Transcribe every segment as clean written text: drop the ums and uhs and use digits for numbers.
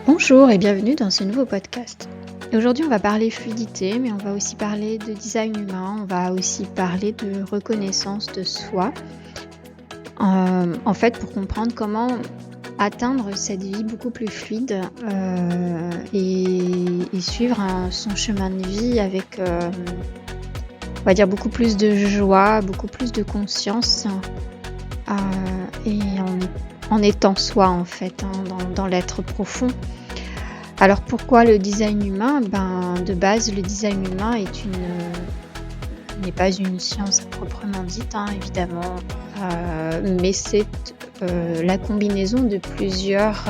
Bonjour et bienvenue dans ce nouveau podcast. Aujourd'hui, on va parler fluidité, mais on va aussi parler de design humain, on va aussi parler de reconnaissance de soi. En fait, pour comprendre comment atteindre cette vie beaucoup plus fluide et suivre son chemin de vie avec, on va dire, beaucoup plus de joie, beaucoup plus de conscience et en étant soi, en fait, dans l'être profond. Alors pourquoi le design humain? De base, le design humain n'est pas une science à proprement dite, évidemment, mais c'est la combinaison de plusieurs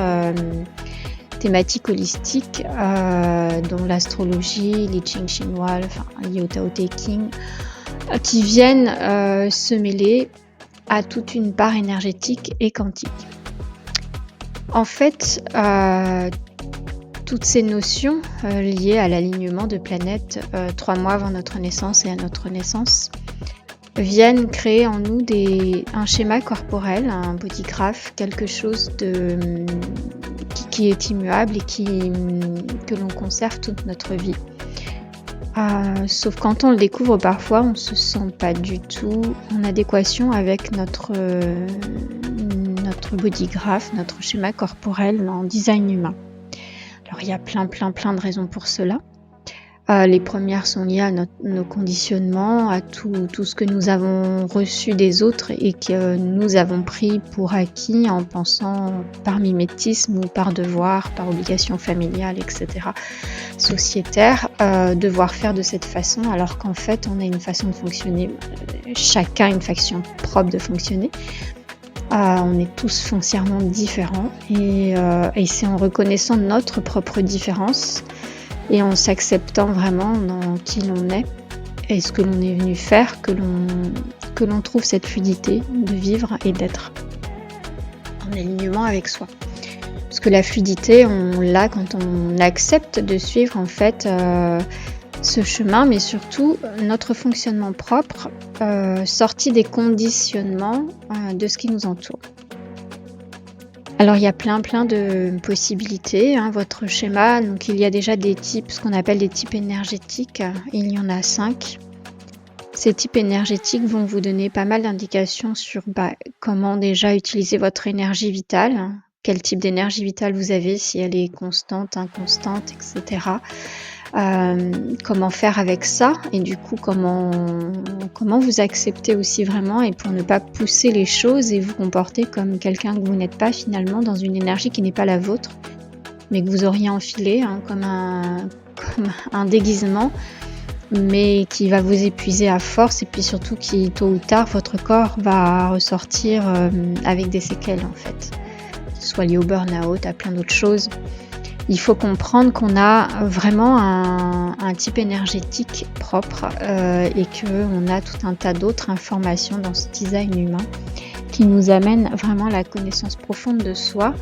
thématiques holistiques, dont l'astrologie, l'I Ching chinois, le Tao Te Ching, qui viennent se mêler à toute une part énergétique et quantique. En fait, toutes ces notions liées à l'alignement de planètes 3 mois avant notre naissance et à notre naissance viennent créer en nous un schéma corporel, un body graph, quelque chose qui est immuable et que l'on conserve toute notre vie. Sauf quand on le découvre parfois, on ne se sent pas du tout en adéquation avec notre body graph, notre schéma corporel en design humain. Alors il y a plein de raisons pour cela. Les premières sont liées à nos conditionnements, à tout ce que nous avons reçu des autres et que nous avons pris pour acquis en pensant par mimétisme ou par devoir, par obligation familiale, etc. sociétaire, devoir faire de cette façon alors qu'en fait on a une façon de fonctionner, chacun une façon propre de fonctionner. On est tous foncièrement différents et c'est en reconnaissant notre propre différence et en s'acceptant vraiment dans qui l'on est et ce que l'on est venu faire que l'on trouve cette fluidité de vivre et d'être en alignement avec soi. Parce que la fluidité, on l'a quand on accepte de suivre en fait ce chemin, mais surtout notre fonctionnement propre, sorti des conditionnements de ce qui nous entoure. Alors il y a plein de possibilités, votre schéma. Donc il y a déjà des types, ce qu'on appelle des types énergétiques. Il y en a 5. Ces types énergétiques vont vous donner pas mal d'indications sur comment déjà utiliser votre énergie vitale, quel type d'énergie vitale vous avez, si elle est constante, inconstante, etc. Comment faire avec ça et du coup comment vous accepter aussi vraiment et pour ne pas pousser les choses et vous comporter comme quelqu'un que vous n'êtes pas finalement dans une énergie qui n'est pas la vôtre mais que vous auriez enfilé comme un déguisement mais qui va vous épuiser à force et puis surtout qui tôt ou tard votre corps va ressortir avec des séquelles en fait, que ce soit lié au burn-out, à plein d'autres choses. Il faut comprendre qu'on a vraiment un type énergétique propre et qu'on a tout un tas d'autres informations dans ce design humain qui nous amène vraiment à la connaissance profonde de soi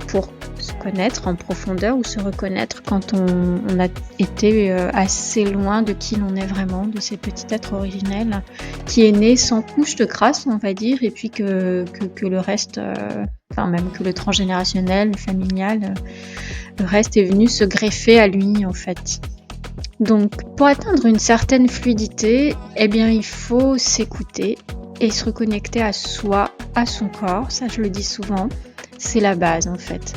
pour se connaître en profondeur ou se reconnaître quand on a été assez loin de qui l'on est vraiment, de ces petits êtres originels qui est né sans couche de crasse, on va dire, et puis que le reste, même que le transgénérationnel, le familial, le reste est venu se greffer à lui en fait. Donc pour atteindre une certaine fluidité, il faut s'écouter et se reconnecter à soi, à son corps, ça je le dis souvent, c'est la base en fait.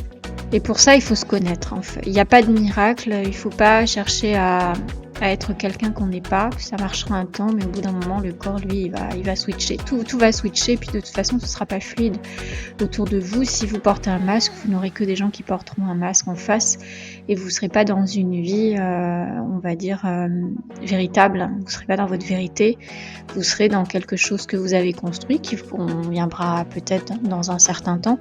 Et pour ça il faut se connaître en fait. Il n'y a pas de miracle, il ne faut pas chercher à être quelqu'un qu'on n'est pas, ça marchera un temps, mais au bout d'un moment le corps lui il va switcher, tout va switcher, puis de toute façon ce ne sera pas fluide autour de vous. Si vous portez un masque, vous n'aurez que des gens qui porteront un masque en face et vous ne serez pas dans une vie, on va dire, véritable, vous ne serez pas dans votre vérité, vous serez dans quelque chose que vous avez construit, qui vous conviendra peut-être dans un certain temps,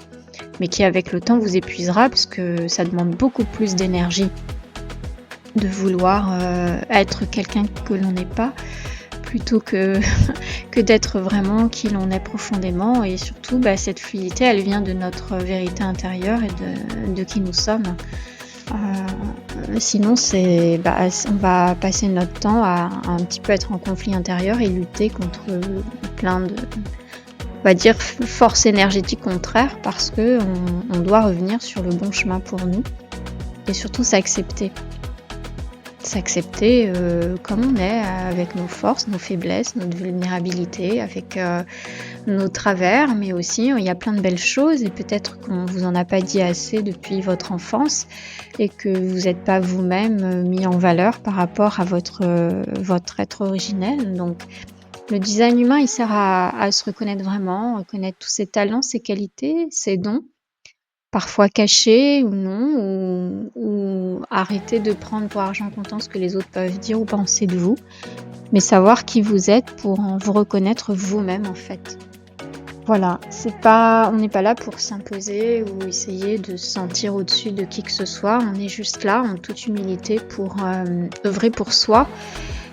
mais qui avec le temps vous épuisera parce que ça demande beaucoup plus d'énergie de vouloir être quelqu'un que l'on n'est pas plutôt que d'être vraiment qui l'on est profondément et surtout cette fluidité elle vient de notre vérité intérieure et de qui nous sommes. Sinon on va passer notre temps à un petit peu être en conflit intérieur et lutter contre plein on va dire, force énergétique contraire parce qu'on doit revenir sur le bon chemin pour nous et surtout s'accepter. S'accepter comme on est, avec nos forces, nos faiblesses, notre vulnérabilité, avec nos travers, mais aussi il y a plein de belles choses et peut-être qu'on vous en a pas dit assez depuis votre enfance et que vous n'êtes pas vous-même mis en valeur par rapport à votre être originel. Donc le design humain, il sert à se reconnaître vraiment, reconnaître tous ses talents, ses qualités, ses dons, parfois cachés ou non, ou arrêter de prendre pour argent comptant ce que les autres peuvent dire ou penser de vous, mais savoir qui vous êtes pour vous reconnaître vous-même en fait. Voilà, on n'est pas là pour s'imposer ou essayer de se sentir au-dessus de qui que ce soit. On est juste là en toute humilité pour œuvrer pour soi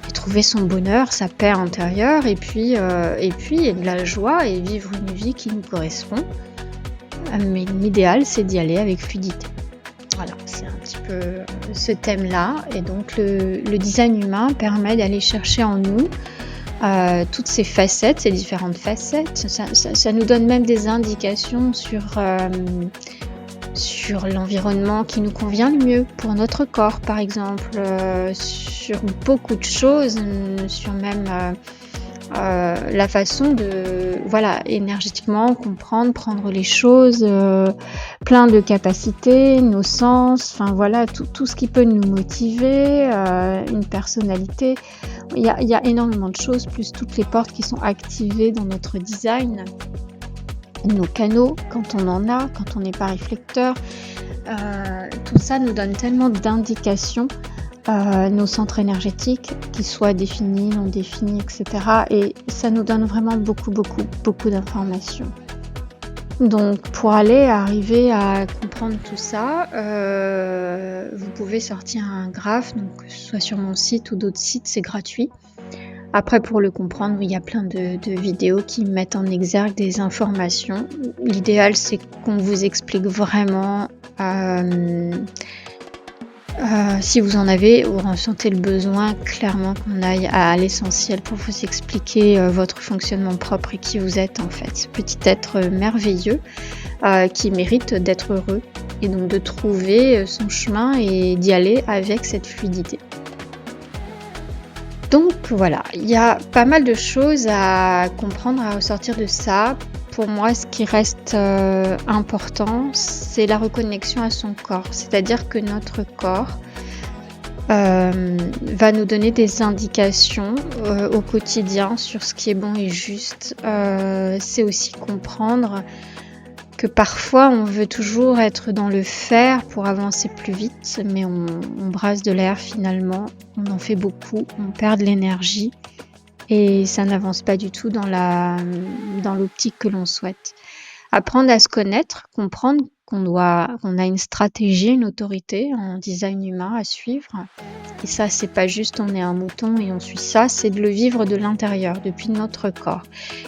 et trouver son bonheur, sa paix intérieure et puis de la joie et vivre une vie qui nous correspond. Mais l'idéal, c'est d'y aller avec fluidité. Voilà, c'est un petit peu ce thème-là. Et donc le design humain permet d'aller chercher en nous toutes ces facettes, ces différentes facettes. Ça nous donne même des indications sur l'environnement qui nous convient le mieux pour notre corps, par exemple, sur beaucoup de choses, sur même la façon de, voilà, énergétiquement comprendre, prendre les choses, plein de capacités, nos sens, enfin voilà, tout ce qui peut nous motiver, une personnalité. Il y a énormément de choses, plus toutes les portes qui sont activées dans notre design, nos canaux, quand on en a, quand on n'est pas réflecteur. Tout ça nous donne tellement d'indications, nos centres énergétiques, qu'ils soient définis, non définis, etc. Et ça nous donne vraiment beaucoup d'informations. Donc pour arriver à comprendre tout ça, vous pouvez sortir un graphe, donc que ce soit sur mon site ou d'autres sites, c'est gratuit. Après, pour le comprendre, il y a plein de vidéos qui mettent en exergue des informations. L'idéal, c'est qu'on vous explique vraiment, si vous en avez ou ressentez le besoin, clairement qu'on aille à l'essentiel pour vous expliquer votre fonctionnement propre et qui vous êtes en fait. Ce petit être merveilleux qui mérite d'être heureux et donc de trouver son chemin et d'y aller avec cette fluidité. Donc voilà, il y a pas mal de choses à comprendre, à ressortir de ça. Pour moi, ce qui reste important, c'est la reconnexion à son corps. C'est-à-dire que notre corps va nous donner des indications au quotidien sur ce qui est bon et juste. C'est aussi comprendre que parfois on veut toujours être dans le faire pour avancer plus vite, mais on brasse de l'air finalement, on en fait beaucoup, on perd de l'énergie et ça n'avance pas du tout dans l'optique que l'on souhaite. Apprendre à se connaître, comprendre qu'on a une stratégie, une autorité, un design humain à suivre. Et ça, c'est pas juste on est un mouton et on suit ça, c'est de le vivre de l'intérieur, depuis notre corps.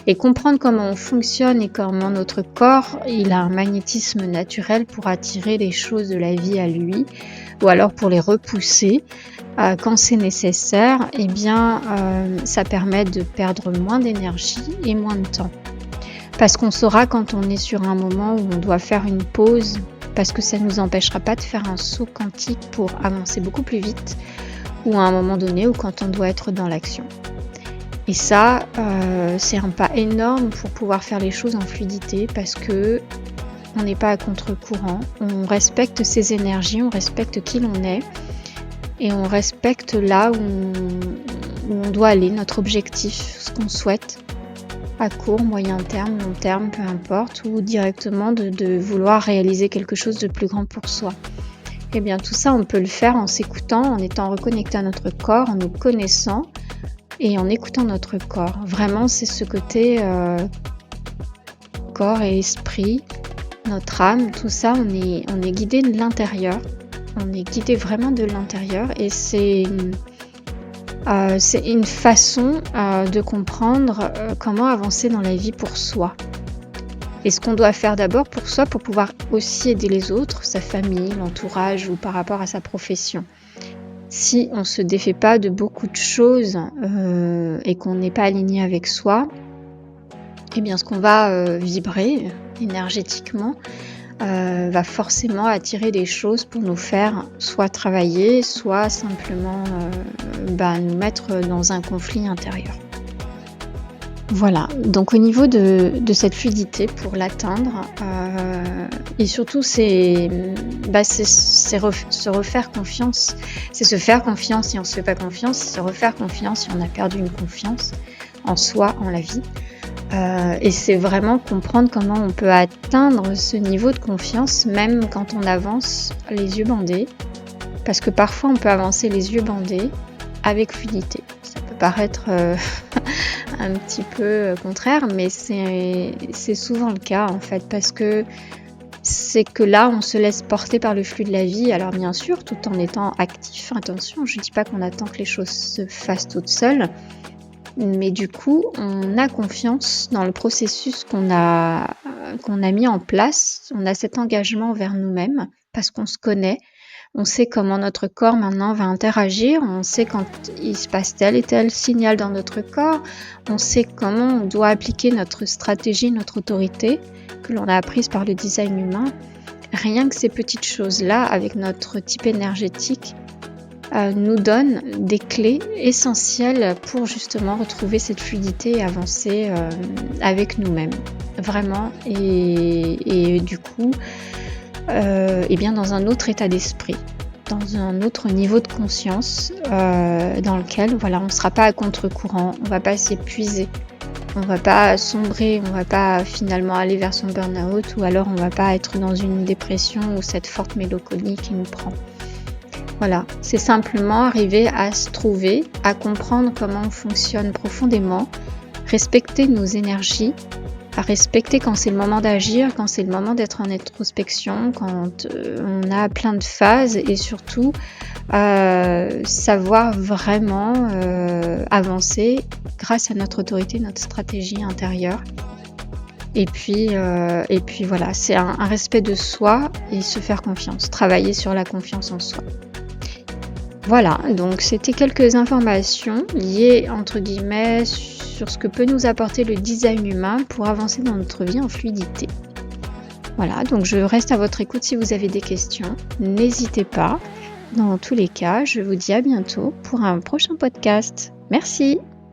Et comprendre comment on fonctionne et comment notre corps, il a un magnétisme naturel pour attirer les choses de la vie à lui, ou alors pour les repousser quand c'est nécessaire, eh bien, ça permet de perdre moins d'énergie et moins de temps. Parce qu'on saura quand on est sur un moment où on doit faire une pause, parce que ça ne nous empêchera pas de faire un saut quantique pour avancer beaucoup plus vite, ou à un moment donné ou quand on doit être dans l'action. Et ça, c'est un pas énorme pour pouvoir faire les choses en fluidité, parce que on n'est pas à contre-courant, on respecte ses énergies, on respecte qui l'on est, et on respecte là où on doit aller, notre objectif, ce qu'on souhaite, à court, moyen terme, long terme, peu importe, ou directement de vouloir réaliser quelque chose de plus grand pour soi. Eh bien tout ça, on peut le faire en s'écoutant, en étant reconnecté à notre corps, en nous connaissant et en écoutant notre corps. Vraiment, c'est ce côté corps et esprit, notre âme, tout ça, on est guidé de l'intérieur. On est guidé vraiment de l'intérieur et c'est une façon de comprendre comment avancer dans la vie pour soi. Et ce qu'on doit faire d'abord pour soi, pour pouvoir aussi aider les autres, sa famille, l'entourage ou par rapport à sa profession. Si on ne se défait pas de beaucoup de choses et qu'on n'est pas aligné avec soi, eh bien ce qu'on va vibrer énergétiquement va forcément attirer des choses pour nous faire soit travailler, soit simplement nous mettre dans un conflit intérieur. Voilà, donc au niveau de cette fluidité, pour l'atteindre, et surtout c'est se refaire confiance. C'est se faire confiance si on ne se fait pas confiance, c'est se refaire confiance si on a perdu une confiance en soi, en la vie. Et c'est vraiment comprendre comment on peut atteindre ce niveau de confiance même quand on avance les yeux bandés. Parce que parfois on peut avancer les yeux bandés avec fluidité. Ça peut paraître un petit peu contraire, mais c'est souvent le cas en fait, parce que c'est que là on se laisse porter par le flux de la vie, alors bien sûr tout en étant actif, attention, je ne dis pas qu'on attend que les choses se fassent toutes seules, mais du coup on a confiance dans le processus qu'on a mis en place, on a cet engagement envers nous-mêmes parce qu'on se connaît. On sait comment notre corps maintenant va interagir, on sait quand il se passe tel et tel signal dans notre corps, on sait comment on doit appliquer notre stratégie, notre autorité que l'on a apprise par le design humain. Rien que ces petites choses-là, avec notre type énergétique, nous donnent des clés essentielles pour justement retrouver cette fluidité et avancer avec nous-mêmes. Vraiment, et du coup, et bien dans un autre état d'esprit, dans un autre niveau de conscience dans lequel on ne sera pas à contre-courant, on ne va pas s'épuiser, on ne va pas sombrer, on ne va pas finalement aller vers son burn-out, ou alors on ne va pas être dans une dépression ou cette forte mélancolie qui nous prend. Voilà, c'est simplement arriver à se trouver, à comprendre comment on fonctionne profondément, respecter nos énergies, à respecter quand c'est le moment d'agir, quand c'est le moment d'être en introspection, quand on a plein de phases, et surtout savoir vraiment avancer grâce à notre autorité, notre stratégie intérieure. Et puis voilà, c'est un respect de soi et se faire confiance, travailler sur la confiance en soi. Voilà, donc c'était quelques informations liées entre guillemets sur ce que peut nous apporter le design humain pour avancer dans notre vie en fluidité. Voilà, donc je reste à votre écoute si vous avez des questions. N'hésitez pas. Dans tous les cas, je vous dis à bientôt pour un prochain podcast. Merci.